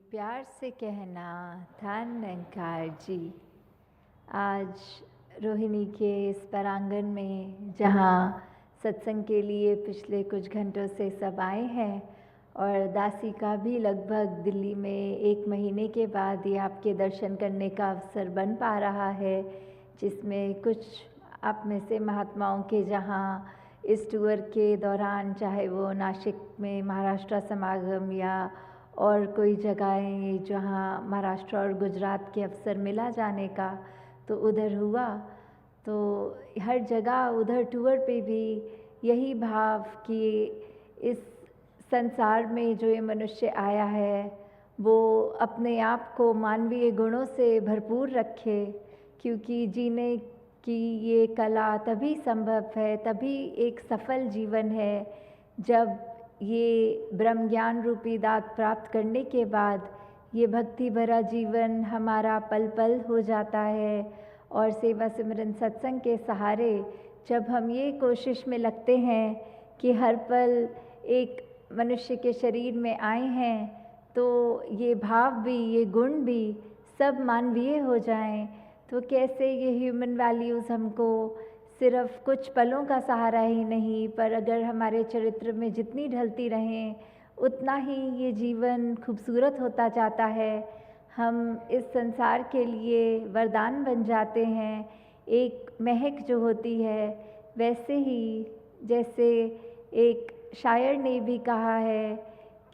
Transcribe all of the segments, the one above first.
प्यार से कहना था निरंकार जी। आज रोहिणी के इस परांगण में जहाँ सत्संग के लिए पिछले कुछ घंटों से सब आए हैं और दासी का भी लगभग दिल्ली में 1 महीने के बाद ये आपके दर्शन करने का अवसर बन पा रहा है, जिसमें कुछ आप में से महात्माओं के जहाँ इस टूर के दौरान, चाहे वो नासिक में महाराष्ट्र समागम या और कोई जगहें जहाँ महाराष्ट्र और गुजरात के अवसर मिला जाने का, तो उधर हुआ। तो हर जगह उधर टूर पे भी यही भाव कि इस संसार में जो ये मनुष्य आया है वो अपने आप को मानवीय गुणों से भरपूर रखे, क्योंकि जीने की ये कला तभी संभव है, तभी एक सफल जीवन है जब ये ब्रह्म ज्ञान रूपी दात प्राप्त करने के बाद ये भक्ति भरा जीवन हमारा पल पल हो जाता है। और सेवा सिमरन सत्संग के सहारे जब हम ये कोशिश में लगते हैं कि हर पल एक मनुष्य के शरीर में आए हैं, तो ये भाव भी, ये गुण भी सब मानवीय हो जाएं, तो कैसे ये ह्यूमन वैल्यूज़ हमको सिर्फ कुछ पलों का सहारा ही नहीं, पर अगर हमारे चरित्र में जितनी ढलती रहें उतना ही ये जीवन खूबसूरत होता जाता है। हम इस संसार के लिए वरदान बन जाते हैं। एक महक जो होती है, वैसे ही जैसे एक शायर ने भी कहा है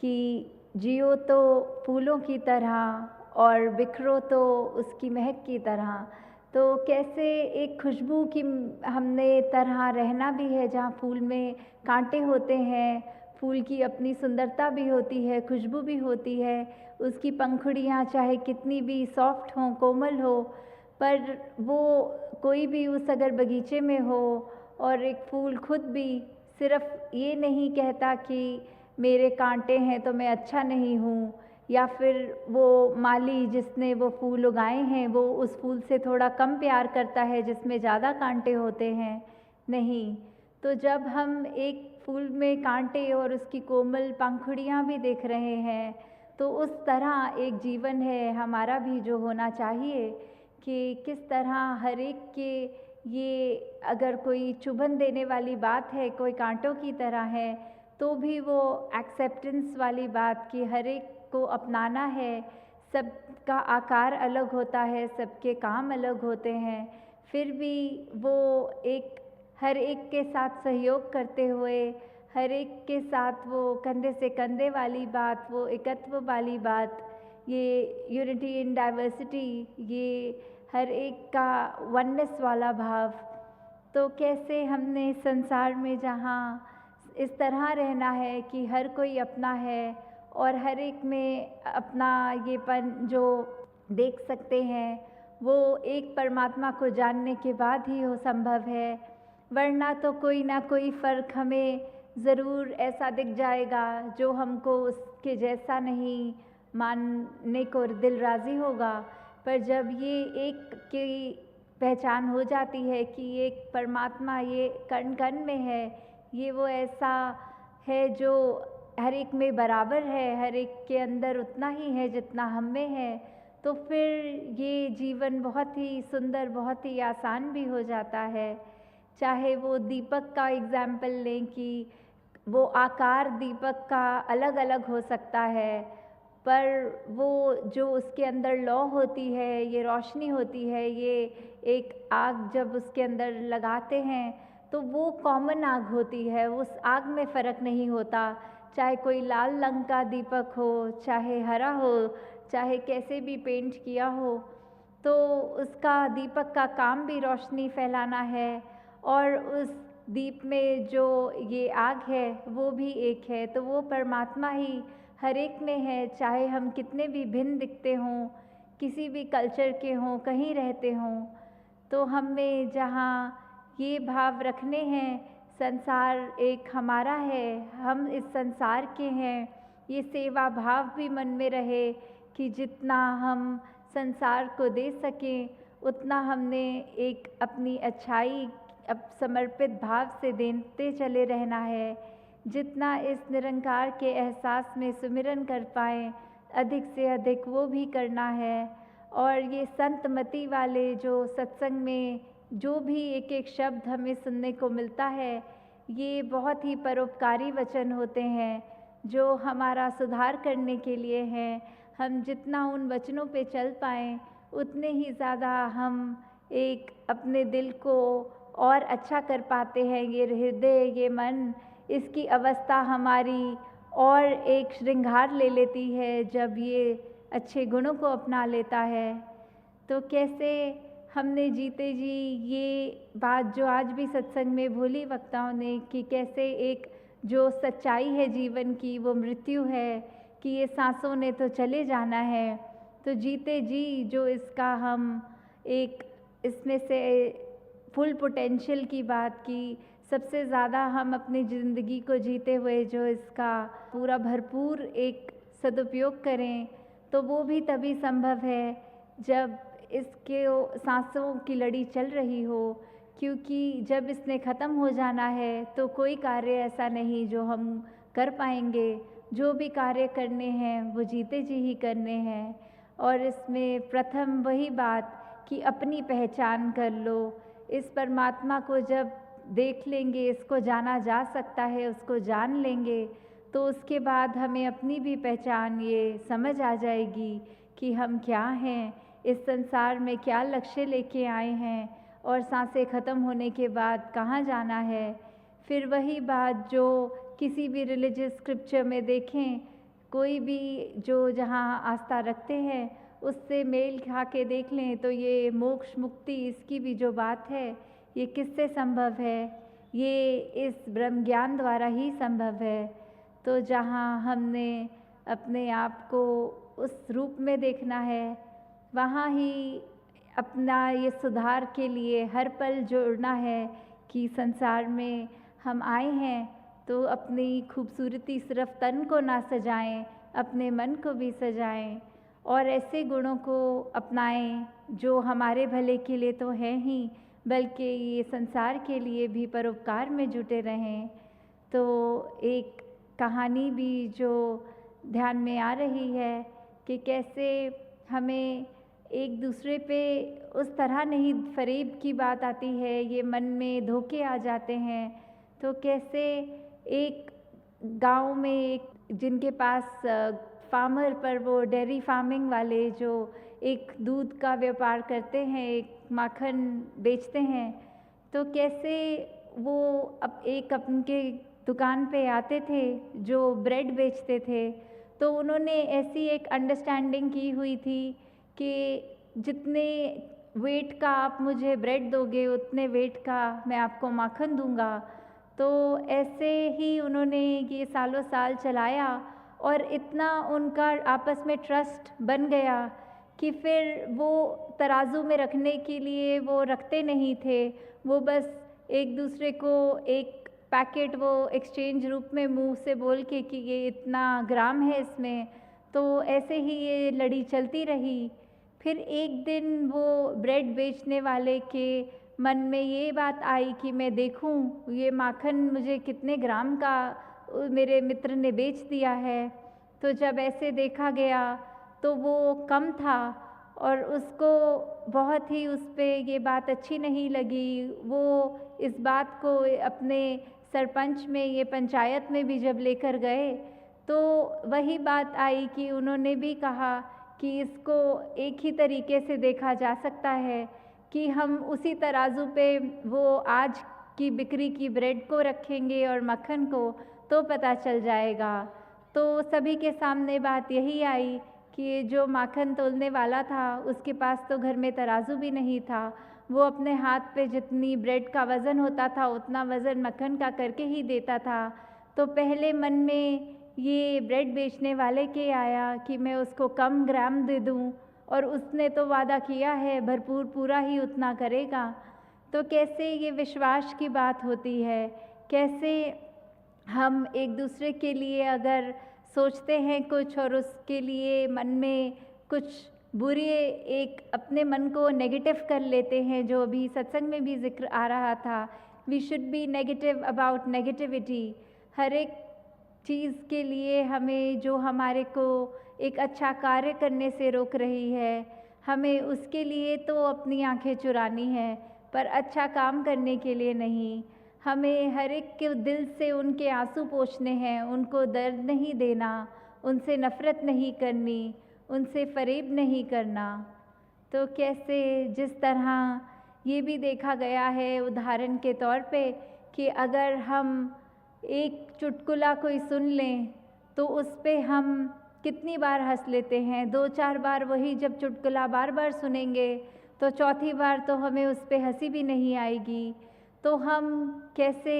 कि जियो तो फूलों की तरह और बिखरो तो उसकी महक की तरह। तो कैसे एक खुशबू की हमने तरह रहना भी है, जहाँ फूल में कांटे होते हैं, फूल की अपनी सुंदरता भी होती है, खुशबू भी होती है, उसकी पंखुड़ियाँ चाहे कितनी भी सॉफ्ट हों, कोमल हो, पर वो कोई भी उस अगर बगीचे में हो और एक फूल खुद भी सिर्फ ये नहीं कहता कि मेरे कांटे हैं तो मैं अच्छा नहीं हूँ, या फिर वो माली जिसने वो फूल उगाए हैं वो उस फूल से थोड़ा कम प्यार करता है जिसमें ज़्यादा कांटे होते हैं, नहीं। तो जब हम एक फूल में कांटे और उसकी कोमल पंखुड़ियाँ भी देख रहे हैं, तो उस तरह एक जीवन है हमारा भी जो होना चाहिए कि किस तरह हर एक के ये अगर कोई चुभन देने वाली बात है, कोई कांटों की तरह है, तो भी वो एक्सेप्टेंस वाली बात कि हर एक को अपनाना है। सबका आकार अलग होता है, सबके काम अलग होते हैं, फिर भी वो एक हर एक के साथ सहयोग करते हुए, हर एक के साथ वो कंधे से कंधे वाली बात, वो एकत्व वाली बात, ये यूनिटी इन डाइवर्सिटी, ये हर एक का वननेस वाला भाव। तो कैसे हमने संसार में जहाँ इस तरह रहना है कि हर कोई अपना है और हर एक में अपना येपन जो देख सकते हैं, वो एक परमात्मा को जानने के बाद ही हो संभव है, वरना तो कोई ना कोई फ़र्क हमें ज़रूर ऐसा दिख जाएगा जो हमको उसके जैसा नहीं मानने को दिल राज़ी होगा। पर जब ये एक की पहचान हो जाती है कि एक परमात्मा ये कण कण में है, ये वो ऐसा है जो हर एक में बराबर है, हर एक के अंदर उतना ही है जितना हम में है, तो फिर ये जीवन बहुत ही सुंदर, बहुत ही आसान भी हो जाता है। चाहे वो दीपक का एग्जाम्पल लें कि वो आकार दीपक का अलग अलग हो सकता है, पर वो जो उसके अंदर लौ होती है, ये रोशनी होती है, ये एक आग जब उसके अंदर लगाते हैं तो वो कॉमन आग होती है, उस आग में फ़र्क नहीं होता। चाहे कोई लाल रंग का दीपक हो, चाहे हरा हो, चाहे कैसे भी पेंट किया हो, तो उसका दीपक का काम भी रोशनी फैलाना है, और उस दीप में जो ये आग है वो भी एक है। तो वो परमात्मा ही हर एक में है, चाहे हम कितने भी भिन्न दिखते हों, किसी भी कल्चर के हों, कहीं रहते हों। तो हमें जहाँ ये भाव रखने हैं, संसार एक हमारा है, हम इस संसार के हैं, ये सेवा भाव भी मन में रहे कि जितना हम संसार को दे सकें उतना हमने एक अपनी अच्छाई अब समर्पित भाव से देते चले रहना है। जितना इस निरंकार के एहसास में सुमिरन कर पाएँ, अधिक से अधिक वो भी करना है। और ये संतमति वाले जो सत्संग में जो भी एक एक शब्द हमें सुनने को मिलता है, ये बहुत ही परोपकारी वचन होते हैं जो हमारा सुधार करने के लिए हैं। हम जितना उन वचनों पे चल पाएँ उतने ही ज़्यादा हम एक अपने दिल को और अच्छा कर पाते हैं। ये हृदय, ये मन, इसकी अवस्था हमारी और एक श्रृंगार ले लेती है जब ये अच्छे गुणों को अपना लेता है। तो कैसे हमने जीते जी ये बात जो आज भी सत्संग में भोली वक्ताओं ने कि कैसे एक जो सच्चाई है जीवन की वो मृत्यु है, कि ये सांसों ने तो चले जाना है। तो जीते जी जो इसका हम एक इसमें से फुल पोटेंशियल की बात की, सबसे ज़्यादा हम अपनी ज़िंदगी को जीते हुए जो इसका पूरा भरपूर एक सदुपयोग करें, तो वो भी तभी संभव है जब इसके सांसों की लड़ी चल रही हो। क्योंकि जब इसने ख़त्म हो जाना है तो कोई कार्य ऐसा नहीं जो हम कर पाएंगे। जो भी कार्य करने हैं वो जीते जी ही करने हैं। और इसमें प्रथम वही बात कि अपनी पहचान कर लो। इस परमात्मा को जब देख लेंगे, इसको जाना जा सकता है, उसको जान लेंगे, तो उसके बाद हमें अपनी भी पहचान ये समझ आ जाएगी कि हम क्या हैं, इस संसार में क्या लक्ष्य लेके आए हैं और सांसें ख़त्म होने के बाद कहाँ जाना है। फिर वही बात जो किसी भी रिलीजियस स्क्रिप्चर में देखें, कोई भी जो जहाँ आस्था रखते हैं उससे मेल खा के देख लें तो ये मोक्ष मुक्ति इसकी भी जो बात है ये किससे संभव है, ये इस ब्रह्म ज्ञान द्वारा ही संभव है। तो जहाँ हमने अपने आप को उस रूप में देखना है, वहाँ ही अपना ये सुधार के लिए हर पल जोड़ना है कि संसार में हम आए हैं तो अपनी खूबसूरती सिर्फ तन को ना सजाएं, अपने मन को भी सजाएं और ऐसे गुणों को अपनाएं जो हमारे भले के लिए तो है ही, बल्कि ये संसार के लिए भी परोपकार में जुटे रहें। तो एक कहानी भी जो ध्यान में आ रही है कि कैसे हमें एक दूसरे पे उस तरह नहीं फरेब की बात आती है, ये मन में धोखे आ जाते हैं। तो कैसे एक गांव में एक जिनके पास फार्मर पर वो डेयरी फार्मिंग वाले जो एक दूध का व्यापार करते हैं, एक माखन बेचते हैं, तो कैसे वो उनके दुकान पे आते थे जो ब्रेड बेचते थे। तो उन्होंने ऐसी एक अंडरस्टैंडिंग की हुई थी कि जितने वेट का आप मुझे ब्रेड दोगे उतने वेट का मैं आपको माखन दूंगा। तो ऐसे ही उन्होंने ये सालों साल चलाया और इतना उनका आपस में ट्रस्ट बन गया कि फिर वो तराजू में रखने के लिए वो रखते नहीं थे, वो बस एक दूसरे को एक पैकेट वो एक्सचेंज रूप में मुंह से बोल के कि ये इतना ग्राम है इसमें। तो ऐसे ही ये लड़ी चलती रही। फिर एक दिन वो ब्रेड बेचने वाले के मन में ये बात आई कि मैं देखूं ये माखन मुझे कितने ग्राम का मेरे मित्र ने बेच दिया है। तो जब ऐसे देखा गया तो वो कम था और उसको बहुत ही उस पर ये बात अच्छी नहीं लगी। वो इस बात को अपने सरपंच में, ये पंचायत में भी जब लेकर गए तो वही बात आई कि उन्होंने भी कहा कि इसको एक ही तरीके से देखा जा सकता है कि हम उसी तराजू पे वो आज की बिक्री की ब्रेड को रखेंगे और मक्खन को, तो पता चल जाएगा। तो सभी के सामने बात यही आई कि जो माखन तोलने वाला था उसके पास तो घर में तराजू भी नहीं था। वो अपने हाथ पे जितनी ब्रेड का वज़न होता था उतना वज़न मक्खन का करके ही देता था। तो पहले मन में ये ब्रेड बेचने वाले के आया कि मैं उसको कम ग्राम दे दूं और उसने तो वादा किया है भरपूर पूरा ही उतना करेगा। तो कैसे ये विश्वास की बात होती है, कैसे हम एक दूसरे के लिए अगर सोचते हैं कुछ और उसके लिए मन में कुछ बुरी एक अपने मन को नेगेटिव कर लेते हैं, जो अभी सत्संग में भी जिक्र आ रहा था, we should be negative about negativity. हर एक चीज़ के लिए हमें जो हमारे को एक अच्छा कार्य करने से रोक रही है। हमें उसके लिए तो अपनी आंखें चुरानी है, पर अच्छा काम करने के लिए नहीं। हमें हर एक के दिल से उनके आंसू पोंछने हैं, उनको दर्द नहीं देना, उनसे नफ़रत नहीं करनी, उनसे फ़रेब नहीं करना। तो कैसे जिस तरह ये भी देखा गया है उदाहरण के तौर पे कि अगर हम एक चुटकुला कोई सुन लें तो उस पे हम कितनी बार हंस लेते हैं। 2-4 बार वही जब चुटकुला बार-बार सुनेंगे तो चौथी बार तो हमें उस पे हंसी भी नहीं आएगी। तो हम कैसे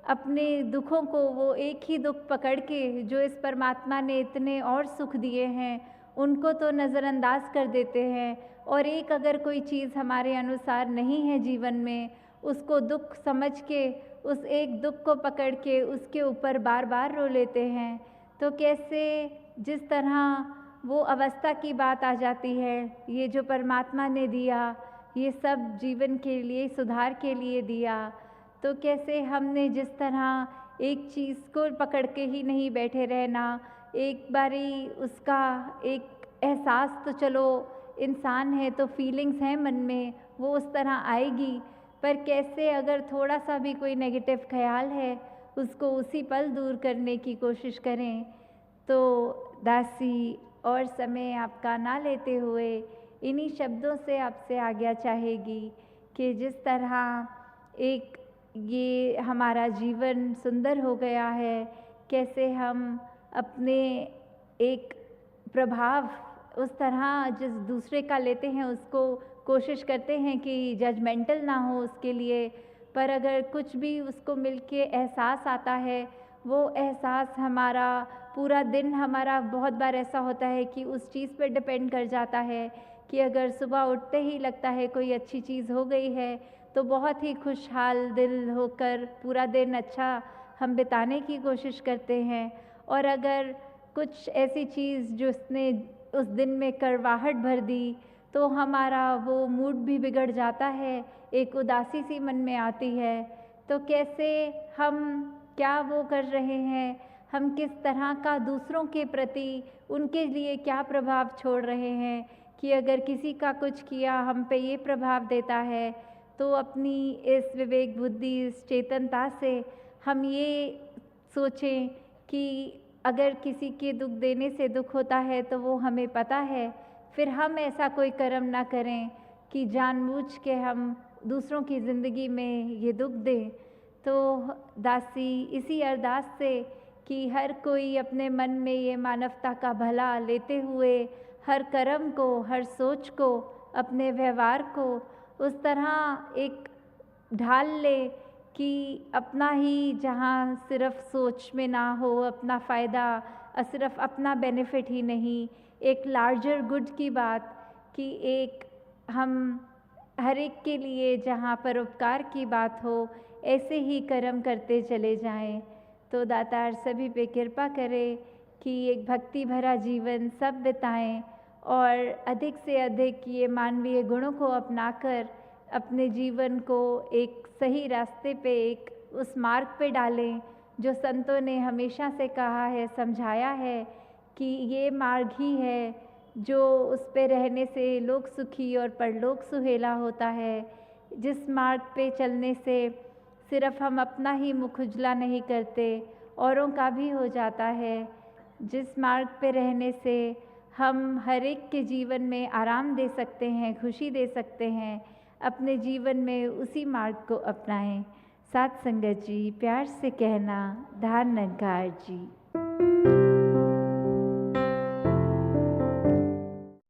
अपने दुखों को, वो एक ही दुख पकड़ के जो इस परमात्मा ने इतने और सुख दिए हैं उनको तो नज़रअंदाज कर देते हैं, और एक अगर कोई चीज़ हमारे अनुसार नहीं है जीवन में, उसको दुख समझ के उस एक दुख को पकड़ के उसके ऊपर बार बार रो लेते हैं। तो कैसे जिस तरह वो अवस्था की बात आ जाती है, ये जो परमात्मा ने दिया ये सब जीवन के लिए, सुधार के लिए दिया, तो कैसे हमने जिस तरह एक चीज़ को पकड़ के ही नहीं बैठे रहना, एक बारी उसका एक एहसास तो चलो इंसान है तो फीलिंग्स हैं मन में, वो उस तरह आएगी, पर कैसे अगर थोड़ा सा भी कोई नेगेटिव ख्याल है उसको उसी पल दूर करने की कोशिश करें। तो दासी और समय आपका ना लेते हुए इन्हीं शब्दों से आपसे आज्ञा चाहेगी कि जिस तरह एक ये हमारा जीवन सुंदर हो गया है, कैसे हम अपने एक प्रभाव उस तरह जिस दूसरे का लेते हैं उसको कोशिश करते हैं कि जजमेंटल ना हो उसके लिए, पर अगर कुछ भी उसको मिलके एहसास आता है, वो एहसास हमारा पूरा दिन, हमारा बहुत बार ऐसा होता है कि उस चीज़ पर डिपेंड कर जाता है कि अगर सुबह उठते ही लगता है कोई अच्छी चीज़ हो गई है तो बहुत ही खुशहाल दिल होकर पूरा दिन अच्छा हम बिताने की कोशिश करते हैं, और अगर कुछ ऐसी चीज़ जो उसने उस दिन में करवाहट भर दी तो हमारा वो मूड भी बिगड़ जाता है, एक उदासी सी मन में आती है। तो कैसे हम क्या वो कर रहे हैं, हम किस तरह का दूसरों के प्रति उनके लिए क्या प्रभाव छोड़ रहे हैं कि अगर किसी का कुछ किया हम पे ये प्रभाव देता है, तो अपनी इस विवेक बुद्धि, इस चेतनता से हम ये सोचें कि अगर किसी के दुख देने से दुख होता है तो वो हमें पता है, फिर हम ऐसा कोई कर्म ना करें कि जानबूझ के हम दूसरों की ज़िंदगी में ये दुख दें। तो दासी इसी अरदास से कि हर कोई अपने मन में ये मानवता का भला लेते हुए हर कर्म को, हर सोच को, अपने व्यवहार को उस तरह एक ढाल ले कि अपना ही जहाँ सिर्फ सोच में ना हो अपना फ़ायदा, सिर्फ अपना बेनिफिट ही नहीं, एक लार्जर गुड की बात कि एक हम हर एक के लिए जहाँ परोपकार की बात हो ऐसे ही कर्म करते चले जाएं। तो दातार सभी पे कृपा करे कि एक भक्ति भरा जीवन सब बिताएं और अधिक से अधिक ये मानवीय गुणों को अपनाकर अपने जीवन को एक सही रास्ते पे, एक उस मार्ग पे डालें जो संतों ने हमेशा से कहा है, समझाया है कि ये मार्ग ही है जो उस पे रहने से लोक सुखी और परलोक सुहेला होता है। जिस मार्ग पे चलने से सिर्फ हम अपना ही मुख उजला नहीं करते, औरों का भी हो जाता है। जिस मार्ग पे रहने से हम हर एक के जीवन में आराम दे सकते हैं, खुशी दे सकते हैं, अपने जीवन में उसी मार्ग को अपनाएं। साथ संगत जी, प्यार से कहना, धान नंकार जी।